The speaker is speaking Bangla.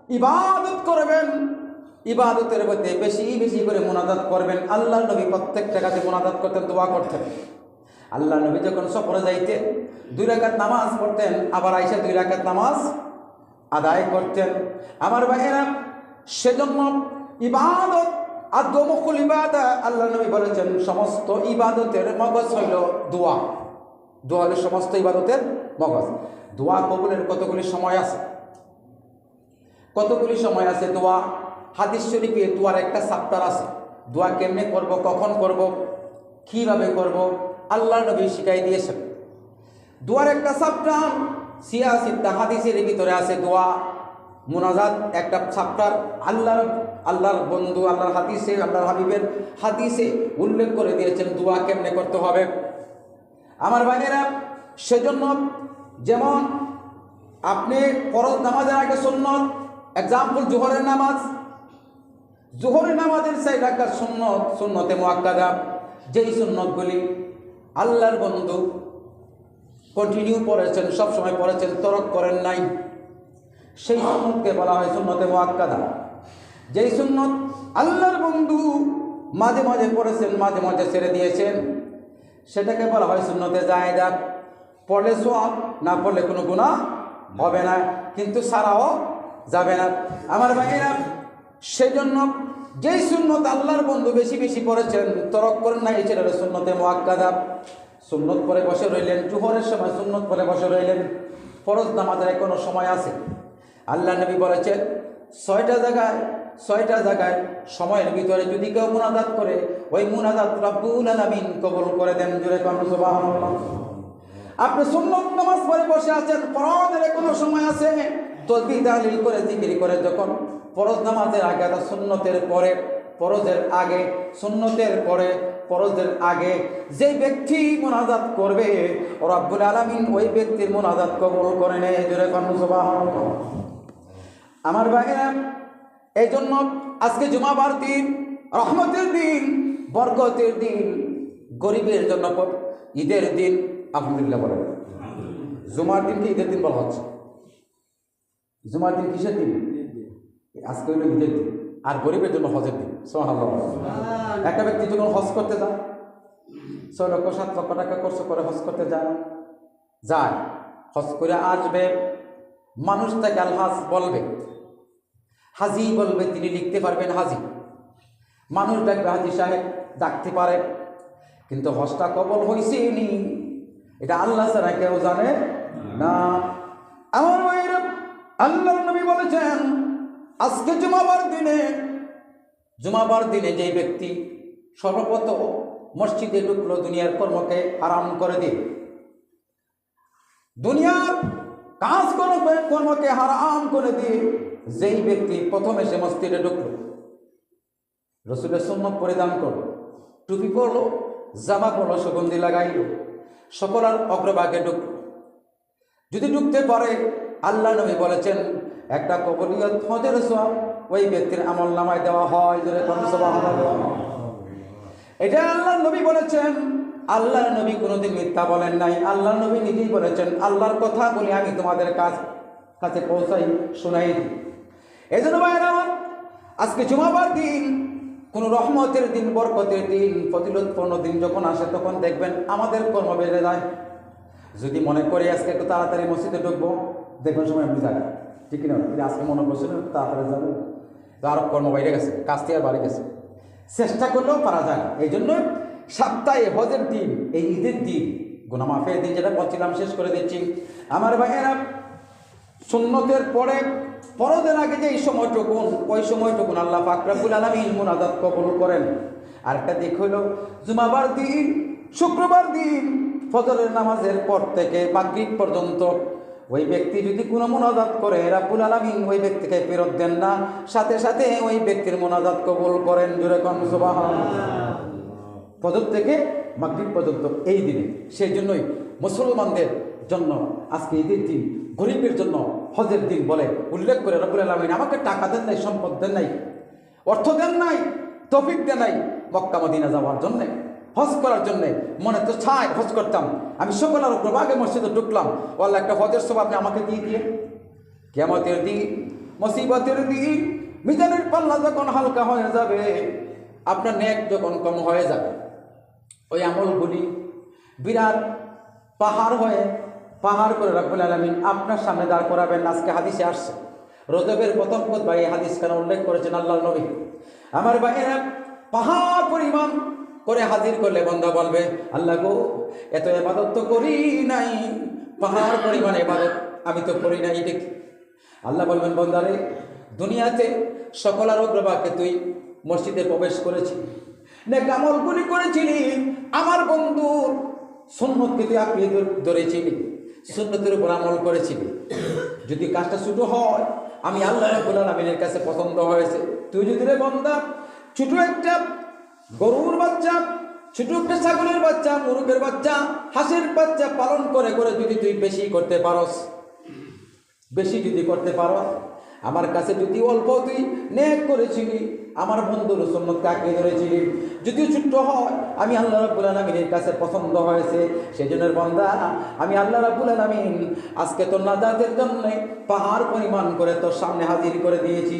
ইবাদত করবেন, ইবাদতের মধ্যে বেশি বেশি করে মুনাজাত করবেন। আল্লাহ নবী প্রত্যেকটা কাজে মুনাজাত করতেন, দোয়া করতেন। আল্লাহ নবী যখন সফরে যাইতেন 2 রাকাত নামাজ পড়তেন, আবার আইসা 2 রাকাত নামাজ আদায় করতেন। আমার ভাইয়েরা, সেজন্য ইবাদত আদমুল ইবাদা, আল্লাহ নবী বলেছেন সমস্ত ইবাদতের মগজ হইল দোয়া। দোয়া হলো সমস্ত ইবাদতের মগজ। দোয়া কবুলের কতগুলি সময় আছে, কতগুলি সময় আছে দোয়া। হাদিস শরীফে দোয়ার একটা চ্যাপ্টার আছে। দোয়া কেমনে করব, কখন করব, কিভাবে করব, আল্লাহ নবী শিখাই দিয়েছেন। দোয়ার একটা চ্যাপ্টার সিয়াসিত্তা হাদিসের ভিতরে আছে। দোয়া মুনাজাত একটা চ্যাপ্টার আল্লাহর বন্ধু আল্লাহর হাদিসে, আল্লাহর হাবিবের হাদিসে উল্লেখ করে দিয়েছেন দোয়া কেমনে করতে হবে। আমার ভাইয়েরা, সেজন্য যেমন আপনি ফরজ নামাজের আগে সুন্নত, এক্সাম্পল জোহরের নামাজ, জোহরের নামাজের 4 রাকাত সুন্নত, সুন্নতে মুআক্কাদা, যেই সুন্নতগুলি আল্লাহর বন্ধু কন্টিনিউ পড়েছেন, সবসময় পড়েছেন, তরক করেন নাই, সেই সুন্নতকে বলা হয় সুন্নতে মুআক্কাদা। যেই সুন্নত আল্লাহর বন্ধু মাঝে মাঝে পড়েছেন, মাঝে মাঝে ছেড়ে দিয়েছেন, সেটাকে বলা হয় সুন্নতে জায়েদা। পড়লে সওয়াব, না পড়লে কোনো গুনাহ হবে না, কিন্তু ছাড়াও যাবে না। আমার ভাইয়েরা, সেজন্য যেই সুন্নত আল্লাহর বন্ধু বেশি বেশি পড়েছেন, তরক করেন না, এই ছেলে সুন্নতে মুআক্কাদা। সুন্নত পরে বসে রইলেন, জোহরের সময় সুন্নত পরে বসে রইলেন, ফরজ নামাজের কোনো সময় আছে। আল্লাহ নবী বলেছেন 6টা জায়গায় সময়ের ভিতরে যদি কেউ মুনাজাত করে, ওই মুনাজাত রব্বুল আলামিন কবুল করে দেন। জোরে কোন সুবহানাল্লাহ। আপনি সুন্নত নামাজ পড়ে বসে আছেন, ফরজের কোনো সময় আছে, তাসবিহ তাহলিল করে জিকির করে যখন ফরজ নামাজের আগে, সুন্নতের পরে, ফরজের আগে, সুন্নতের পরে, ফরজের আগে যেই ব্যক্তি মুনাজাত করবে, রব্বুল আলামিন ওই ব্যক্তির মুনাজাত কবুল করে নেয়। জোরে কোন সুবহানাল্লাহ। আমার ভাইরা, এই জন্য আজকে জুমাবার দিন, রহমতের দিন, বরকতের দিন, গরিবের জন্য ঈদের দিন। আলহামদুলিল্লাহ বলেন। জুমার দিনকে ঈদের দিন বলা হচ্ছে। জুমার দিন কিসের দিন? আজকে হইল ঈদের দিন, আর গরিবের জন্য হজের দিন। সুবহানাল্লাহ। একটা ব্যক্তি যখন হজ করতে যায়, 6 লক্ষ 7 লক্ষ টাকা খরচ করে হজ করতে যায়, হজ করে আসবে, মানুষ তাকে আলহাজ বলবে, হাজি বলবে, তিনি লিখতে পারবেন হাজি, মানুষ ডাকবে হাজি সাহেব, ডাকতে পারে, কিন্তু হজটা কবল হয়েছে নি এটা আল্লাহ ছাড়া কেউ জানে না। আমার ভাইরা, আল্লাহর নবী বলেছেন আজকে জুমাবার দিনে যে ব্যক্তি সর্বপ্রথম মসজিদে ঢুকলো, দুনিয়ার কর্মকে হারাম করে দিয়ে, দুনিয়ার কাজ কর্মকে হারাম করে দিয়ে যেই ব্যক্তি প্রথমে সে মসজিদে ঢুকলো, রাসূলের সুন্নাত পরিধান করলো, টুপি পরলো, জামা পরলো, সুগন্ধি লাগাইলো, সকলের অগ্রভাগে ঢুকলো, যদি ঢুকতে পারে, আল্লাহ নবী বলেছেন একটা কবুলিয়ত হজের সওয়াব ওই ব্যক্তির আমল নামায় দেওয়া হয়। জোরে কোন সুবহানাল্লাহ। এটা আল্লাহ নবী বলেছেন। আল্লাহর নবী কোনোদিন মিথ্যা বলেন নাই। আল্লাহর নবী নিজেই বলেছেন আল্লাহর কথা বলে আমি তোমাদের কাছে পৌঁছাই, শোনাই দিই। এই জন্য ভাইরা আমার, আজকে জুমাবার দিন, কোনো রহমতের দিন, বরকতের দিন, ফজিলতপূর্ণ দিন যখন আসে, তখন দেখবেন আমাদের কর্ম বেড়ে যায়। যদি মনে করি আজকে একটু তাড়াতাড়ি মসজিদে ঢুকবো, দেখবেন সময় এমনি যায়, ঠিক না? আজকে মনে করছিল তাড়াতাড়ি যাবে, তো আরো কর্ম বাইরে গেছে, কাজ থেকে আর বাড়ি গেছে, চেষ্টা করলেও পারা যায় না। এই জন্য সপ্তাহে হজের দিন, এই ঈদের দিন, গুনাহ মাফের দিন, যেটা বলছিলাম শেষ করে দিচ্ছি। আমার ভাইয়েরা, সুন্নতের পরে, ফরজের আগে যে এই সময়টুকুন, ওই সময়টুকুন আল্লাহ পাক রব্বুল আলামিন মুনাজাত কবুল করেন। আরেকটা দিক হইল জুমাবার দিন, শুক্রবার দিন, ফজরের নামাজের পর থেকে মাগরিব পর্যন্ত ওই ব্যক্তি যদি কোনো মুনাজাত করে, রব্বুল আলামিন ওই ব্যক্তিকে ফেরত দেন না, সাথে সাথে ওই ব্যক্তির মুনাজাত কবুল করেন। জোরে কোন সুবহানাল্লাহ। ফজর থেকে মাগরিব পর্যন্ত এই দিনে। সেই জন্যই মুসলমানদের জন্য আজকে ঈদের দিন, গরিবের জন্য হজের দিন বলে উল্লেখ করে রব্বুল আলামিন আমাকে টাকা দেন নাই, সম্পদ দেন নাই, অর্থ দেন নাই, তৌফিক দেন নাই মক্কা মদিনা যাওয়ার জন্যে, হজ করার জন্যে। মনে তো চায় হজ করতাম, আমি সকলের অগ্রভাগে মসজিদে ঢুকলাম, আল্লাহ একটা হজের সওয়াব আপনি আমাকে দিয়ে কিয়ামতের দিন মুসিবতের দিন, মিজানের পাল্লা যখন হালকা হয়ে যাবে, আপনার নেক যখন কম হয়ে যাবে, ওই আমলগুলি বিরাট পাহাড় হয়ে পাহাড় করে রাব্বুল আলামিন আপনার সামনে দাঁড় করাবেন। আজকে হাদিসে আসছে, রজবের প্রথম খুতবায় এই হাদিস কেন উল্লেখ করেছেন আল্লাহর নবী। আমার ভাইয়েরা, পাহাড় পরিমাণ করে হাজির করলে বান্দা বলবে, আল্লাহ গো, এত ইবাদত তো করি নাই, পাহাড় পরিমাণ ইবাদত আমি তো করি নাই, ঠিক। আল্লাহ বলবেন, বান্দারে, দুনিয়াতে সকল অগ্রভাগে তুই মসজিদে প্রবেশ করেছিলি, নেক আমলগুলি করেছিলি, আমার বন্ধুর সুন্নতকে তুই আঁকড়িয়ে ধরেছিলি, সুন্নতের উপর আমল করেছিলি। যদি কাজটা ছোট হয়, আমি আল্লাহ রাব্বুল আলামিনের কাছে পছন্দ হয়েছে। তুই যদি রে বান্দা ছোট একটা গরুর বাচ্চা, ছোট একটা ছাগলের বাচ্চা, মুরগের বাচ্চা, হাঁসের বাচ্চা পালন করে করে যদি তুই বেশি করতে পারস, বেশি যদি করতে পারো, আমার কাছে যদি অল্প তুই নেক করেছিলি, আমার বন্ধুর সুন্নতকে আঁকড়ে ধরেছিলি, যদিও ছোট্ট হয়, আমি আল্লাহ রাব্বুল আলামিনের কাছে পছন্দ হয়েছে। সেজন্য বান্দা, আমি আল্লাহ রাব্বুল আলামিন আজকে তোর নাজাতের জন্য পাহাড় পরিমাণ করে তোর সামনে হাজির করে দিয়েছি।